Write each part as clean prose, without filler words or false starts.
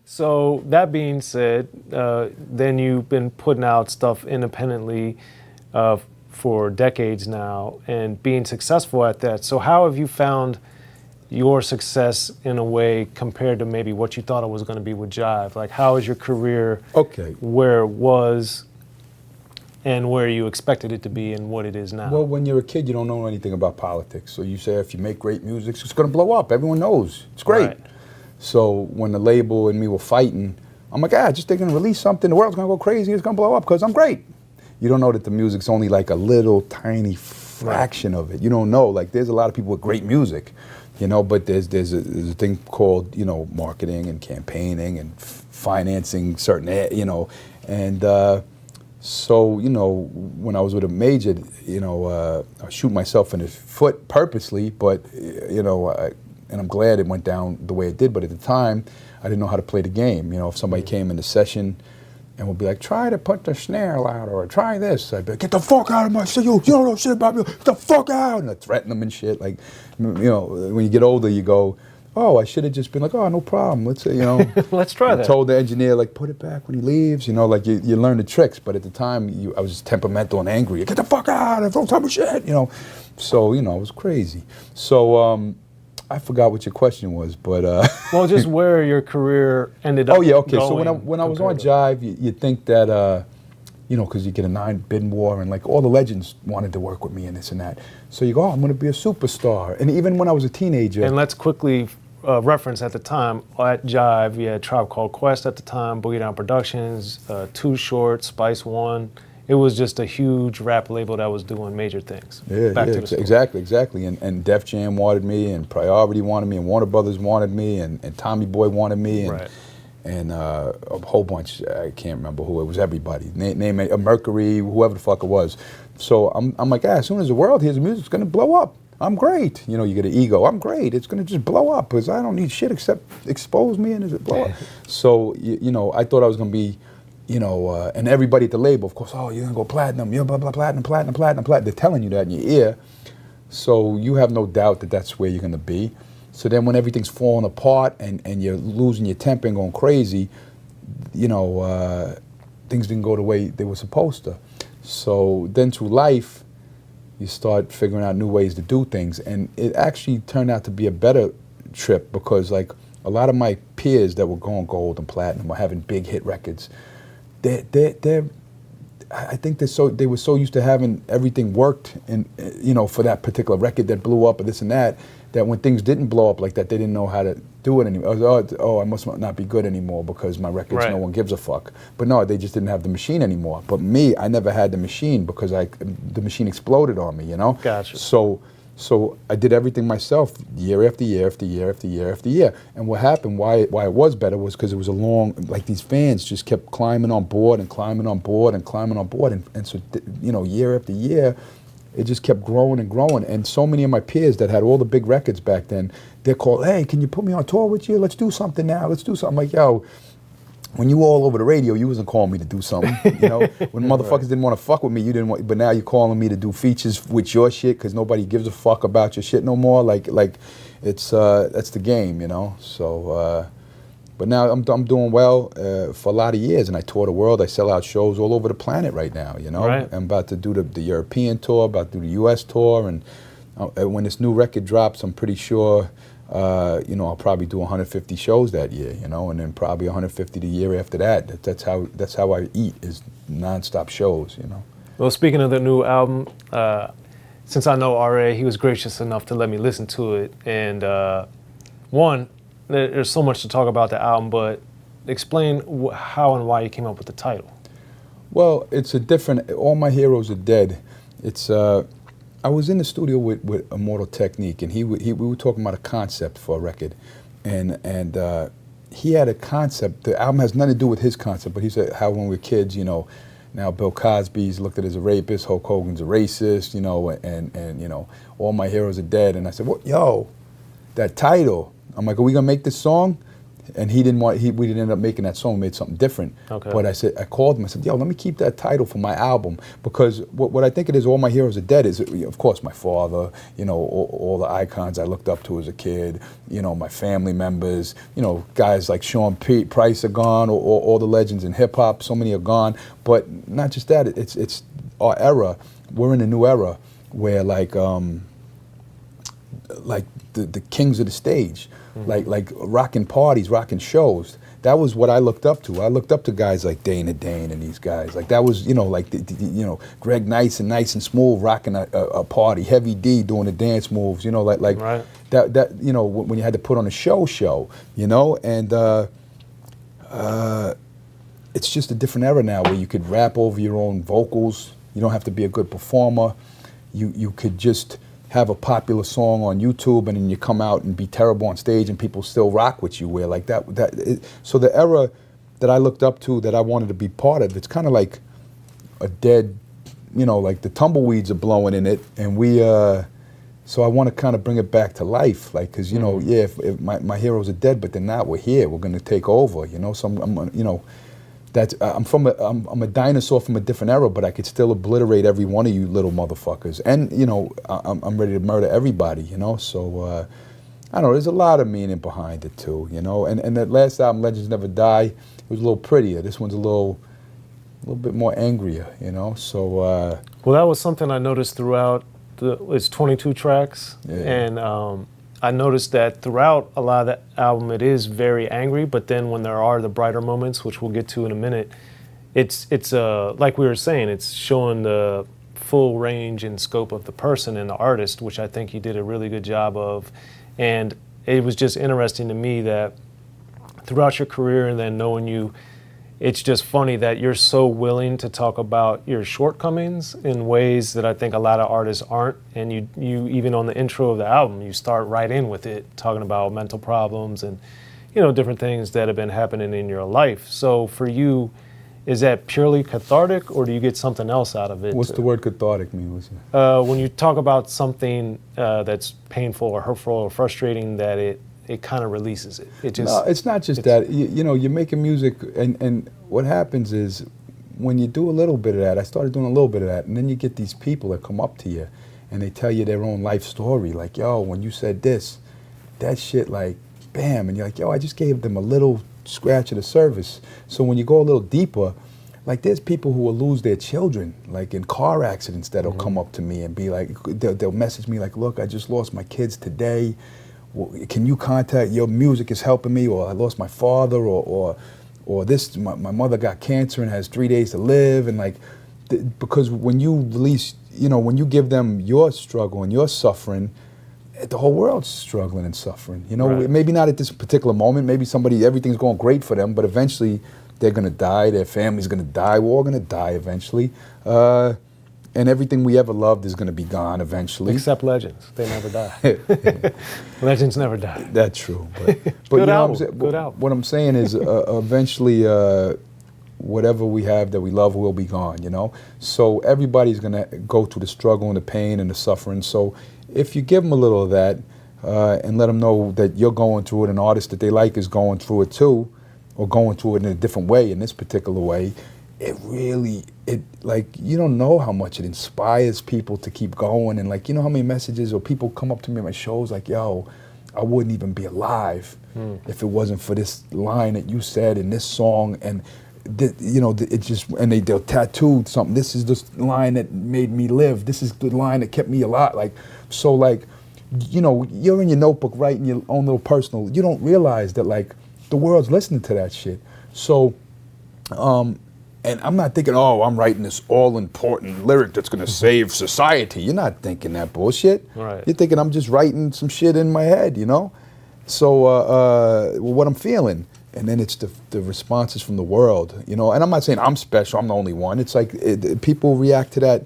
So that being said, then you've been putting out stuff independently for decades now and being successful at that. So how have you found your success in a way compared to maybe what you thought it was going to be with Jive? Like, how is your career where it was and where you expected it to be and what it is now? Well, when you're a kid, you don't know anything about politics. So you say if you make great music, it's going to blow up. Everyone knows. It's great. Right. So when the label and me were fighting, I'm like, just they're going to release something, the world's going to go crazy, it's going to blow up because I'm great. You don't know that the music's only like a little tiny fraction of it. You don't know. Like, there's a lot of people with great music, you know, but there's a thing called, you know, marketing and campaigning and financing certain, you know, and so, you know, when I was with a major, you know, I shoot myself in the foot purposely, but, you know, and I'm glad it went down the way it did, but at the time, I didn't know how to play the game. You know, if somebody came in the session and would be like, try to put the snare louder, or try this, I'd be like, get the fuck out of my shit, you don't know shit about me, get the fuck out, and I threaten them and shit. Like, you know, when you get older, you go, oh, I should have just been like, oh, no problem, let's say, you know. Let's try that. I told the engineer, like, put it back when he leaves, you know, like, you learn the tricks, but at the time, I was just temperamental and angry, get the fuck out, don't tell me shit, you know. So, you know, it was crazy. So, I forgot what your question was, but well, just where your career ended up. Oh yeah, okay. So when I was on Jive, you think that you know, because you get a 9-bid war and like all the legends wanted to work with me and this and that. So you go, oh, I'm going to be a superstar. And even when I was a teenager. And let's quickly reference at the time at Jive, you had Tribe Called Quest at the time, Boogie Down Productions, Too Short, Spice One. It was just a huge rap label that was doing major things. Yeah, exactly. And Def Jam wanted me, and Priority wanted me, and Warner Brothers wanted me, and Tommy Boy wanted me, and a whole bunch. I can't remember who. It was everybody. Name it, Mercury, whoever the fuck it was. So I'm like, as soon as the world hears the music, it's gonna blow up. I'm great. You know, you get an ego. I'm great. It's gonna just blow up because I don't need shit except expose me and it blow up. So you know, I thought I was gonna be. You know, and everybody at the label, of course, oh, you're gonna go platinum, you're blah, blah, platinum. They're telling you that in your ear. So you have no doubt that that's where you're gonna be. So then when everything's falling apart and you're losing your temper and going crazy, you know, things didn't go the way they were supposed to. So then through life, you start figuring out new ways to do things. And it actually turned out to be a better trip because like a lot of my peers that were going gold and platinum were having big hit records. I think they were so used to having everything worked, and you know, for that particular record that blew up or this and that when things didn't blow up like that, they didn't know how to do it anymore. Oh, I must not be good anymore because my records, no one gives a fuck. But no, they just didn't have the machine anymore. But me, I never had the machine because the machine exploded on me, you know. Gotcha. So I did everything myself, year after year after year after year after year. And what happened, why it was better, was because it was a long, like these fans just kept climbing on board and climbing on board and climbing on board. And so, you know, year after year, it just kept growing and growing. And so many of my peers that had all the big records back then, they're called, hey, can you put me on tour with you? Let's do something now. Let's do something. I'm like, yo, when you were all over the radio, you wasn't calling me to do something, you know? When motherfuckers didn't want to fuck with me, you didn't want, but now you're calling me to do features with your shit because nobody gives a fuck about your shit no more. Like it's, that's the game, you know? So, but now I'm doing well for a lot of years, and I tour the world. I sell out shows all over the planet right now, you know? Right. I'm about to do the European tour, about to do the US tour, and when this new record drops, I'm pretty sure you know, I'll probably do 150 shows that year, you know, and then probably 150 the year after that. That's how I eat, is nonstop shows, you know. Well, speaking of the new album, since I know R.A., he was gracious enough to let me listen to it. And one, there's so much to talk about the album, but explain how and why you came up with the title. Well, it's a different, All My Heroes Are Dead. It's I was in the studio with Immortal Technique, and we were talking about a concept for a record, and he had a concept. The album has nothing to do with his concept, but he said how when we were kids, you know, now Bill Cosby's looked at as a rapist, Hulk Hogan's a racist, you know, and you know, all my heroes are dead. And I said, well, yo, that title. I'm like, are we gonna make this song? and he didn't want. We didn't end up making that song. We made something different. Okay. But I called him. I said, "Yo, let me keep that title for my album because what I think it is. All my heroes are dead. Is of course my father. You know, all the icons I looked up to as a kid. You know, my family members. You know, guys like Sean Price are gone. Or all the legends in hip hop. So many are gone. But not just that. It's our era. We're in a new era where like the kings of the stage." Like rocking parties, rocking shows. That was what I looked up to. I looked up to guys like Dane and these guys. Like that was, you know, like Greg Nice and Smooth rocking a party. Heavy D doing the dance moves. You know, like right. that. You know, when you had to put on a show. You know, and it's just a different era now where you could rap over your own vocals. You don't have to be a good performer. You could just have a popular song on YouTube and then you come out and be terrible on stage and people still rock with you. Where like so the era that I looked up to that I wanted to be part of, it's kind of like a dead, you know, like the tumbleweeds are blowing in it, and we. So I want to kind of bring it back to life, like because you know, yeah, if my heroes are dead, but they're not. We're here. We're going to take over. You know, so I'm you know. I'm a dinosaur from a different era, but I could still obliterate every one of you little motherfuckers. And you know, I'm ready to murder everybody. You know, so I don't know. There's a lot of meaning behind it too. You know, and that last album, Legends Never Die, it was a little prettier. This one's a little bit more angrier. You know, so. Well, that was something I noticed throughout. It's 22 tracks, yeah. And I noticed that throughout a lot of the album, it is very angry, but then when there are the brighter moments, which we'll get to in a minute, it's like we were saying, it's showing the full range and scope of the person and the artist, which I think you did a really good job of. And it was just interesting to me that throughout your career and then knowing you, it's just funny that you're so willing to talk about your shortcomings in ways that I think a lot of artists aren't. And you even on the intro of the album, you start right in with it, talking about mental problems and, you know, different things that have been happening in your life. So for you, is that purely cathartic or do you get something else out of it? What's the word cathartic mean? When you talk about something that's painful or hurtful or frustrating, that it kind of releases it. It just, no, it's not just that. You know, you're making music, and what happens is when you do a little bit of that, I started doing a little bit of that, and then you get these people that come up to you, and they tell you their own life story, like, yo, when you said this, that shit, like, bam, and you're like, yo, I just gave them a little scratch of the surface. So when you go a little deeper, like, there's people who will lose their children, like in car accidents, that'll come up to me and be like, they'll message me like, look, I just lost my kids today. Can you contact, your music is helping me, or I lost my father, or this, my mother got cancer and has 3 days to live, and like, because when you release, you know, when you give them your struggle and your suffering, the whole world's struggling and suffering, you know, right. Maybe not at this particular moment, maybe everything's going great for them, but eventually they're gonna die, their family's gonna die, we're all gonna die eventually. And everything we ever loved is going to be gone eventually. Except legends. They never die. Legends never die. That's true. But Good you know album. Good album. What I'm saying is eventually whatever we have that we love will be gone, you know? So everybody's going to go through the struggle and the pain and the suffering. So if you give them a little of that and let them know that you're going through it, an artist that they like is going through it too, or going through it in a different way, in this particular way, it really, like, you don't know how much it inspires people to keep going. And like, you know how many messages or people come up to me at my shows like, yo, I wouldn't even be alive if it wasn't for this line that you said in this song. And, you know, it just, and they'll tattoo something. This is the line that made me live. This is the line that kept me alive. Like, so like, you know, you're in your notebook writing your own little personal, you don't realize that like the world's listening to that shit. So, and I'm not thinking, oh, I'm writing this all-important lyric that's going to save society. You're not thinking that bullshit. Right. You're thinking I'm just writing some shit in my head, you know? So what I'm feeling. And then it's the responses from the world, you know? And I'm not saying I'm special, I'm the only one. It's like people react to that,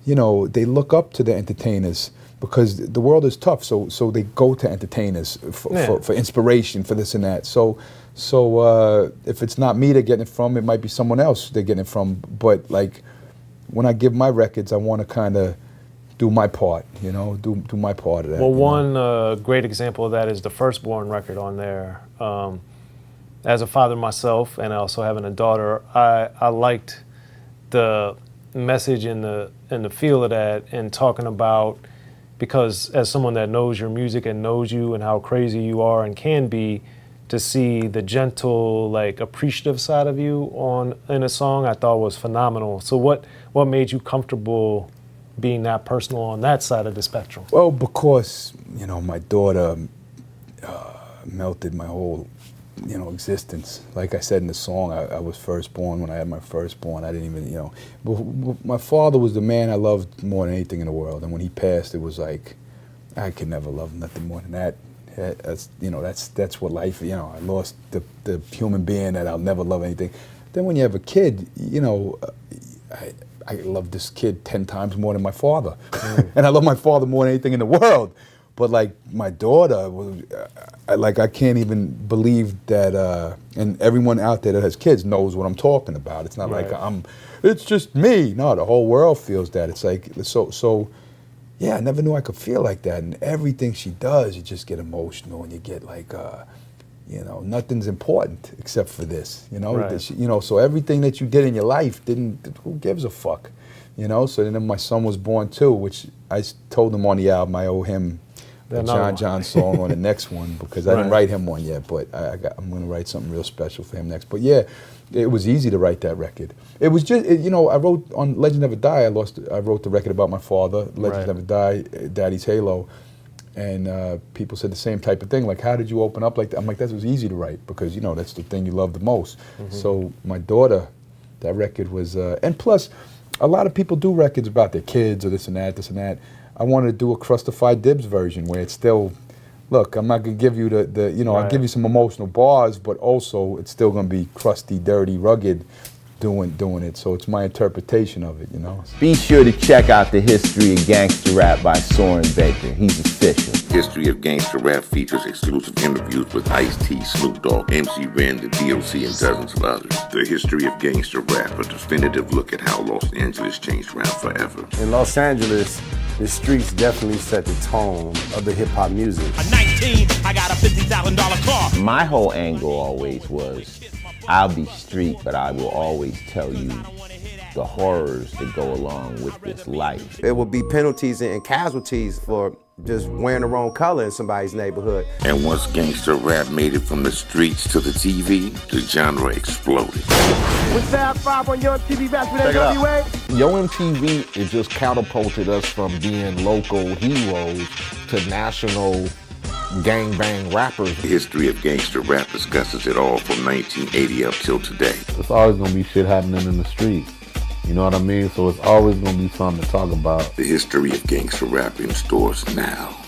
you know, they look up to the entertainers because the world is tough. So they go to entertainers for inspiration, for this and that. So if it's not me they're getting it from, it might be someone else they're getting it from. But like, when I give my records, I want to kind of do my part, you know, do my part of that. Well, one great example of that is the Firstborn record on there. as a father myself and also having a daughter, I liked the message and the feel of that, and talking about, because as someone that knows your music and knows you and how crazy you are and can be, to see the gentle, like, appreciative side of you in a song, I thought was phenomenal. So what made you comfortable being that personal on that side of the spectrum? Well, because, you know, my daughter melted my whole, you know, existence. Like I said in the song, I was firstborn. When I had my firstborn, I didn't even, you know, but my father was the man I loved more than anything in the world. And when he passed, it was like, I could never love nothing more than that. That's, you know, that's what life, you know, I lost the human being that I'll never love anything. Then when you have a kid, you know, I love this kid 10 times more than my father. And I love my father more than anything in the world. But like my daughter, I can't even believe that, and everyone out there that has kids knows what I'm talking about. It's not like it's just me. No, the whole world feels that. It's like, so yeah, I never knew I could feel like that. And everything she does, you just get emotional and you get like, you know, nothing's important except for this, you know? You know, so everything that you did in your life who gives a fuck, you know? So then my son was born too, which I told him on the album I owe him the John song on the next one, because I didn't write him one yet, but I'm going to write something real special for him next. But yeah, it was easy to write that record. It was just, you know, I wrote on Legends Never Die, I wrote the record about my father, Legends Never Die, Daddy's Halo, and people said the same type of thing, like, how did you open up like that? I'm like, that was easy to write, because, you know, that's the thing you love the most. So my daughter, that record was, and plus, a lot of people do records about their kids or this and that. I wanted to do a Crustified Dibs version where it's still, look, I'm not going to give you the you know, I'll give you some emotional bars, but also it's still going to be crusty, dirty, rugged doing it. So it's my interpretation of it, you know. Be sure to check out the History of Gangster Rap by Soren Baker. He's official. History of Gangster Rap features exclusive interviews with Ice-T, Snoop Dogg, MC Ren, the D.O.C, and dozens of others. The History of Gangster Rap, a definitive look at how Los Angeles changed rap forever. In Los Angeles, the streets definitely set the tone of the hip-hop music. At 19, I got a $50,000 car. My whole angle always was, I'll be street, but I will always tell you the horrors that go along with this life. There will be penalties and casualties for just wearing the wrong color in somebody's neighborhood. And once gangster rap made it from the streets to the TV, the genre exploded. With Fab 5 on Yo MTV Raps with NWA. Yo MTV, it just catapulted us from being local heroes to national gangbang rappers. The History of Gangster Rap discusses it all from 1980 up till today. It's always gonna be shit happening in the street. You know what I mean? So it's always gonna be something to talk about. The History of Gangster Rap in stores now.